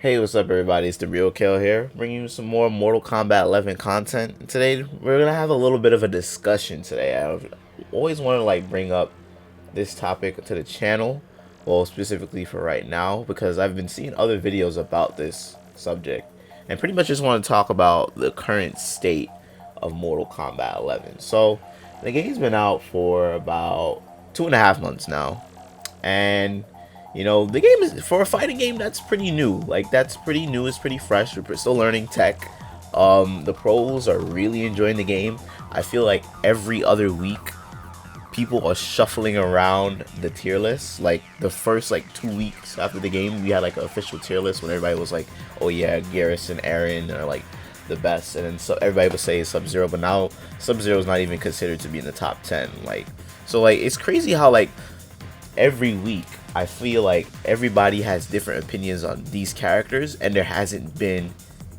Hey, what's up, everybody? It's theRealKaaayle here, bringing you some more Mortal Kombat 11 content. And today, we're gonna have a little bit of a discussion today. I've always wanted to bring up this topic to the channel, well, specifically for right now, because I've been seeing other videos about this subject, and pretty much just want to talk about the current state of Mortal Kombat 11. So, the game's been out for about 2.5 months now, and the game is, for a fighting game, that's pretty new. That's pretty new. It's pretty fresh. We're still learning tech. The pros are really enjoying the game. I feel like every other week people are shuffling around the tier list. Like the first 2 weeks after the game, we had an official tier list when everybody was like, oh yeah, Garrus and Aaron are the best, and then so everybody would say Sub-Zero, but now Sub-Zero is not even considered to be in the top 10. So it's crazy how every week I feel like everybody has different opinions on these characters, and there hasn't been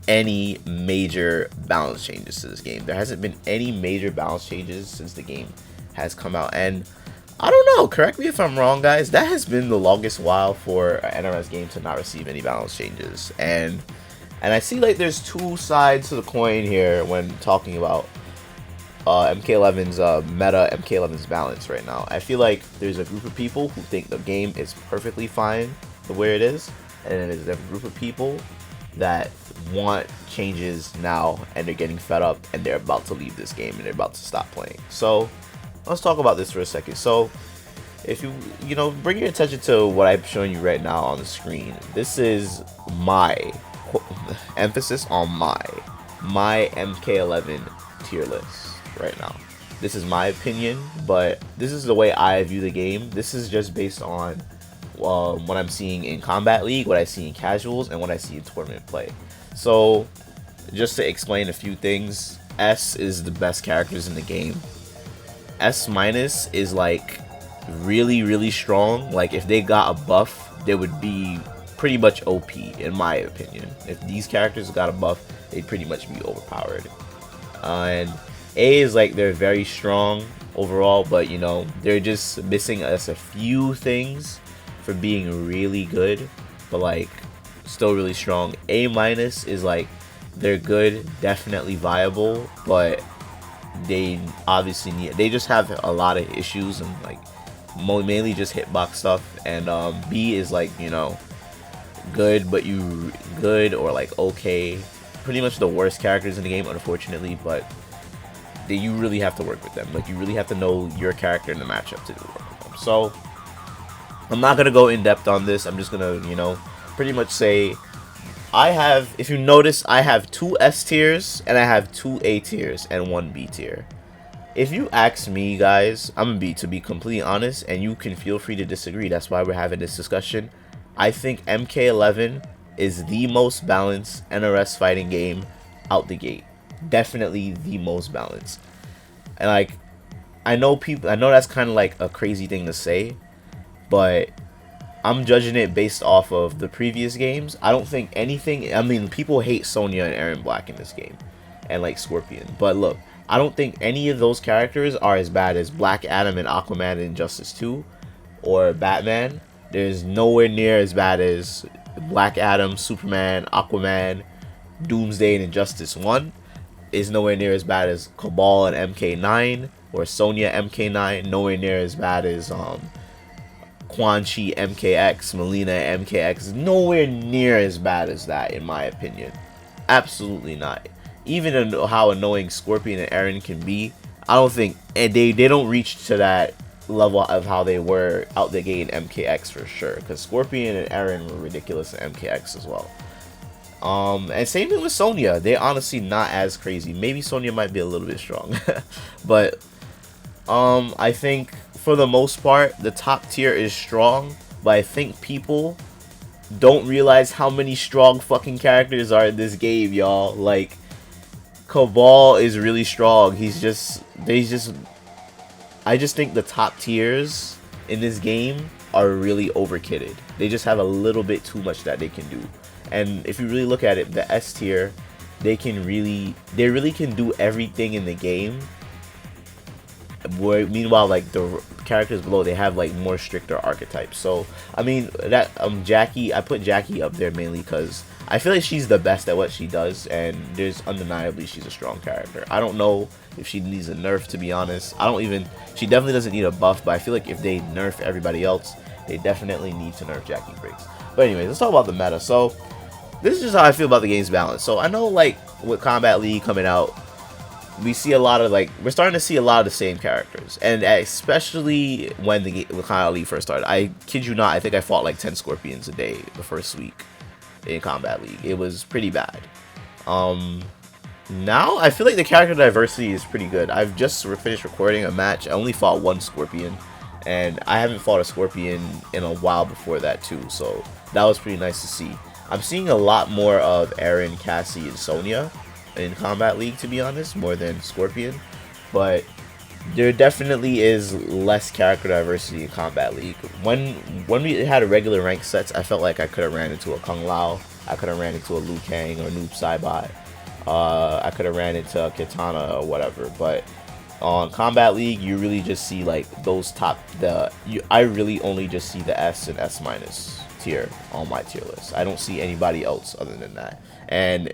any major balance changes to this game. There hasn't been any major balance changes since the game has come out, and I don't know, correct me if I'm wrong, guys, that has been the longest while for an NRS game to not receive any balance changes. And I see there's two sides to the coin here when talking about MK11's meta, MK11's balance right now. I feel like there's a group of people who think the game is perfectly fine the way it is, and then there's a group of people that want changes now, and they're getting fed up, and they're about to leave this game, and they're about to stop playing. So let's talk about this for a second. So if you bring your attention to what I'm showing you right now on the screen, this is my emphasis on my MK11 tier list right now. This is my opinion, but this is the way I view the game. This is just based on what I'm seeing in Combat League, what I see in casuals, and what I see in tournament play. So just to explain a few things, S is the best characters in the game. S minus is really strong. If they got a buff, they would be pretty much OP in my opinion. If these characters got a buff, they'd pretty much be overpowered. And A is they're very strong overall, but they're just missing us a few things for being really good, but still really strong. A minus is they're good, definitely viable, but they obviously they just have a lot of issues, and mainly just hitbox stuff. And B is good, but good or okay, pretty much the worst characters in the game, unfortunately, but you really have to work with them. You really have to know your character in the matchup to work with them. So I'm not gonna go in depth on this. I'm just gonna pretty much say if you notice, I have 2 S tiers and I have 2 A tiers and 1 B tier. If you ask me, guys, to be completely honest, and you can feel free to disagree, that's why we're having this discussion. I think MK11 is the most balanced NRS fighting game out the gate. Definitely the most balanced. And I know that's kind of a crazy thing to say, but I'm judging it based off of the previous games. I don't think anything, I mean, people hate Sonya and Aaron Black in this game, and Scorpion, but look, I don't think any of those characters are as bad as Black Adam and Aquaman in Injustice 2 or Batman. There's nowhere near as bad as Black Adam, Superman, Aquaman, Doomsday, and Injustice 1. Is nowhere near as bad as Cabal and MK9 or Sonya MK9. Nowhere near as bad as Quan Chi MKX, Melina MKX. Nowhere near as bad as that, in my opinion. Absolutely not. Even how annoying Scorpion and Aaron can be, I don't think, and they don't reach to that level of how they were out the gate in MKX for sure, because Scorpion and Aaron were ridiculous in MKX as well. And same thing with Sonya. They're honestly not as crazy. Maybe Sonya might be a little bit strong, but I think for the most part the top tier is strong, but I think people don't realize how many strong fucking characters are in this game, y'all. Cabal is really strong. I just think the top tiers in this game are really overkitted. They just have a little bit too much that they can do. And if you really look at it, the S tier, they really can do everything in the game Where meanwhile, like the characters below, they have like more stricter archetypes. So I mean that Jackie, I put Jackie up there mainly because I feel like she's the best at what she does, and there's undeniably she's a strong character. I don't know if she needs a nerf, to be honest. I don't even. She definitely doesn't need a buff, but I feel like if they nerf everybody else, they definitely need to nerf Jackie Briggs. But anyways, let's talk about the meta. So this is just how I feel about the game's balance. So I know, like, with Kombat League coming out, we see a lot of, like, we're starting to see a lot of the same characters, and especially when the Kombat League first started. I kid you not, I think I fought like 10 Scorpions a day the first week in Kombat League. It was pretty bad. Now I feel like the character diversity is pretty good. I've just finished recording a match. I only fought one Scorpion, and I haven't fought a Scorpion in a while before that too, so that was pretty nice to see. I'm seeing a lot more of Aaron, Cassie, and Sonya in Kombat League, to be honest, more than Scorpion, but there definitely is less character diversity in Kombat League. When we had a regular rank sets, I felt like I could have ran into a Kung Lao, I could have ran into a Liu Kang or Noob Saibot, I could have ran into a Kitana or whatever, but on Kombat League, you really just see like those top. I really only just see the S and S minus tier on my tier list. I don't see anybody else other than that, and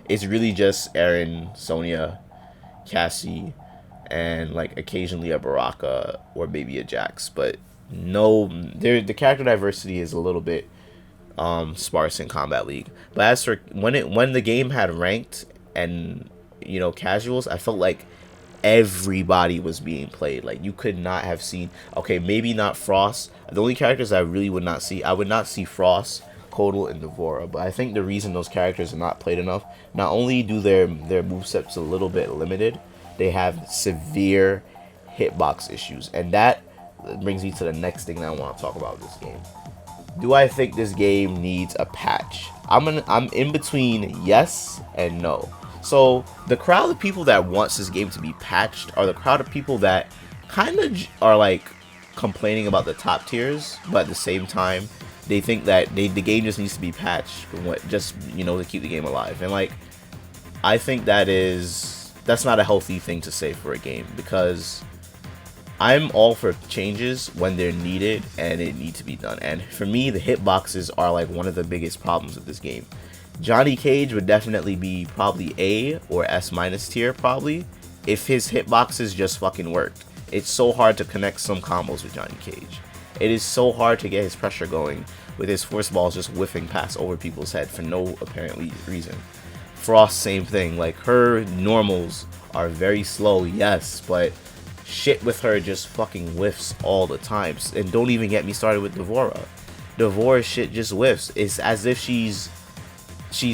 it's really just Aaron, Sonya, Cassie, and like occasionally a Baraka or maybe a Jax. But no, the character diversity is a little bit sparse in Kombat League. But as for when the game had ranked and, you know, casuals, I felt like everybody was being played. Like, you could not have seen, okay, maybe not Frost. The only characters I really would not see, I would not see Frost, Kodal, and Devora. But I think the reason those characters are not played enough, not only do their movesets a little bit limited, they have severe hitbox issues. And that brings me to the next thing that I want to talk about this game. Do I think this game needs a patch? I'm in between yes and no. So the crowd of people that wants this game to be patched are the crowd of people that kind of are like complaining about the top tiers, but at the same time they think that the game just needs to be patched, just, you know, to keep the game alive. And like, I think that's not a healthy thing to say for a game, because I'm all for changes when they're needed and it need to be done. And for me, the hitboxes are like one of the biggest problems with this game. Johnny Cage would definitely be probably A or S minus tier probably if his hitboxes just fucking worked. It's so hard to connect some combos with Johnny Cage. It is so hard to get his pressure going with his force balls just whiffing past over people's head for no apparent reason. Frost, same thing. Like, her normals are very slow, yes, but shit with her just fucking whiffs all the time. And don't even get me started with Devora. Devora's shit just whiffs. It's as if she's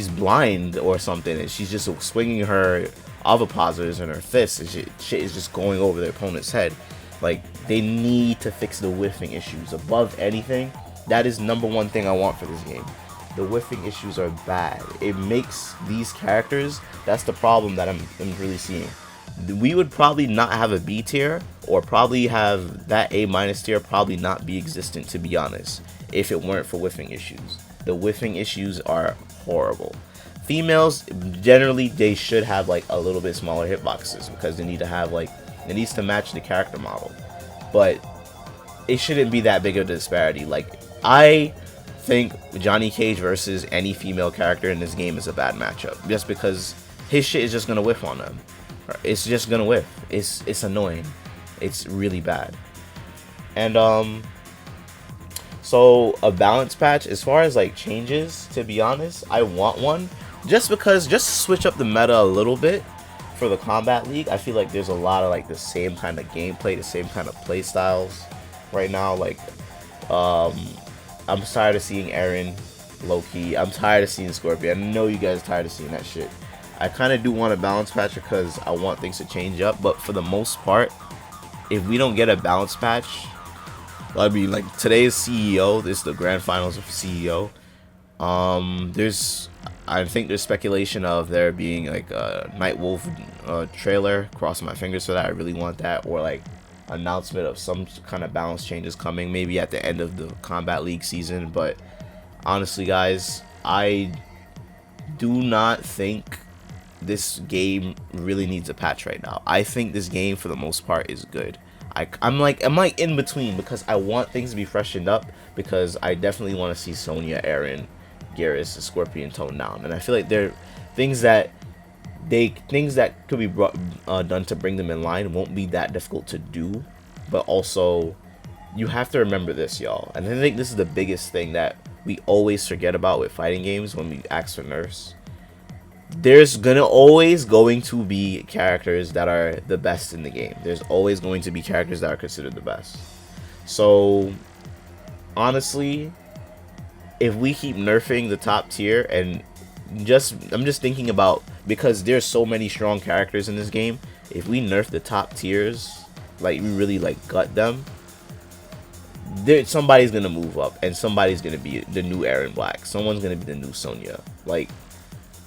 blind or something, and she's just swinging her ovipositors and her fists, and shit is just going over their opponent's head. Like, they need to fix the whiffing issues above anything. That is number one thing I want for this game. The whiffing issues are bad. It makes these characters, that's the problem that I'm really seeing. We would probably not have a B tier, or probably have that A minus tier probably not be existent, to be honest, if it weren't for whiffing issues. The whiffing issues are horrible. Females, generally, they should have like a little bit smaller hitboxes, because they need to have like, it needs to match the character model. But it shouldn't be that big of a disparity. Like, I think Johnny Cage versus any female character in this game is a bad matchup, just because his shit is just gonna whiff on them. It's just gonna whiff. It's annoying. It's really bad. And so a balance patch, as far as like changes, to be honest, I want one, just to switch up the meta a little bit for the Kombat League. I feel like there's a lot of like the same kind of gameplay, the same kind of play styles right now. Like, I'm tired of seeing Aaron, low-key. I'm tired of seeing Scorpion. I know you guys are tired of seeing that shit. I kind of do want a balance patch because I want things to change up, but for the most part, if we don't get a balance patch, I mean, like, today's CEO, this is the grand finals of CEO. I think there's speculation of there being like a Nightwolf trailer. Crossing my fingers for that. I really want that, or like announcement of some kind of balance changes coming, maybe at the end of the Kombat League season. But honestly, guys, I do not think this game really needs a patch right now. I think this game for the most part is good. I'm like in between because I want things to be freshened up, because I definitely want to see Sonya, Aaron, Garrus, Scorpion toned down, and I feel like they're things that could be done to bring them in line won't be that difficult to do. But also, you have to remember this, y'all, and I think this is the biggest thing that we always forget about with fighting games when we ask for nerfs. There's always going to be characters that are the best in the game. There's always going to be characters that are considered the best. So honestly, if we keep nerfing the top tier, and I'm just thinking about, because there's so many strong characters in this game, if we nerf the top tiers, like we really like gut them, somebody's gonna move up, and somebody's gonna be the new Aaron Black. Someone's gonna be the new Sonya. Like,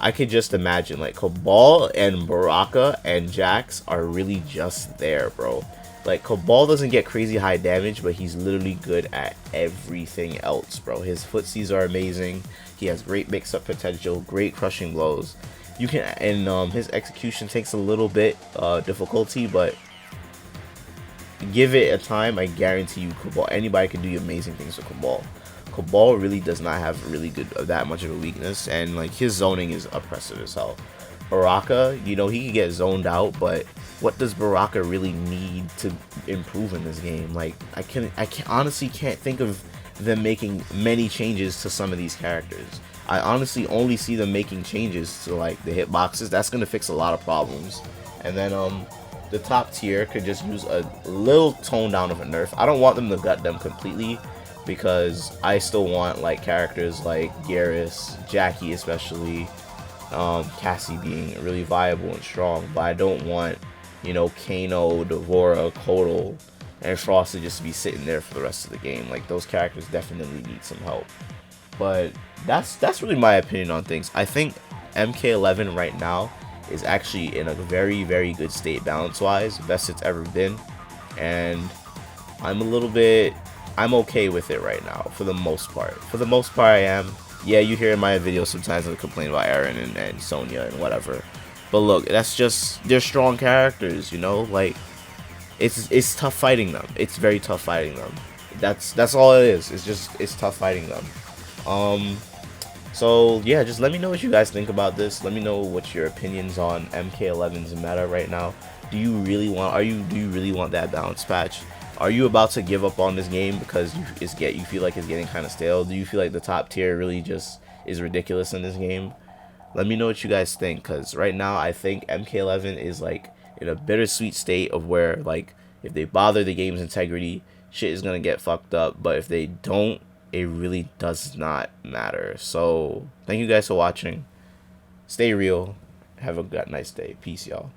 I could just imagine, like, Cabal and Baraka and Jax are really just there, bro. Like, Cabal doesn't get crazy high damage, but he's literally good at everything else, bro. His footsies are amazing. He has great mix-up potential, great crushing blows. You can, and his execution takes a little bit difficulty, but give it a time, I guarantee you, Cabal, anybody can do amazing things with Cabal. Cabal really does not have really that much of a weakness, and like his zoning is oppressive as hell. Baraka, you know, he can get zoned out, but what does Baraka really need to improve in this game? Like, I honestly can't think of them making many changes to some of these characters. I honestly only see them making changes to like the hitboxes. That's gonna fix a lot of problems. And then the top tier could just use a little tone down of a nerf. I don't want them to gut them completely, because I still want like characters like Garrus, Jackie especially, Cassie being really viable and strong, but I don't want, you know, Kano, Devora, Kodal, and Frost to just be sitting there for the rest of the game. Like, those characters definitely need some help. But that's really my opinion on things. I think MK11 right now is actually in a very, very good state balance-wise, best it's ever been, and I'm okay with it right now, for the most part. For the most part, I am. Yeah, you hear in my videos sometimes I complain about Aaron and Sonya and whatever. But look, that's just, they're strong characters, you know? Like, it's tough fighting them. It's very tough fighting them. That's all it is. It's tough fighting them. So yeah, just let me know what you guys think about this. Let me know what your opinions on MK11's meta right now. Do you really want that balance patch? Are you about to give up on this game because you feel like it's getting kind of stale? Do you feel like the top tier really just is ridiculous in this game? Let me know what you guys think, because right now I think MK11 is like in a bittersweet state of where, like, if they bother the game's integrity, shit is gonna get fucked up, but if they don't, it really does not matter. So thank you guys for watching. Stay real. Have a nice day. Peace, y'all.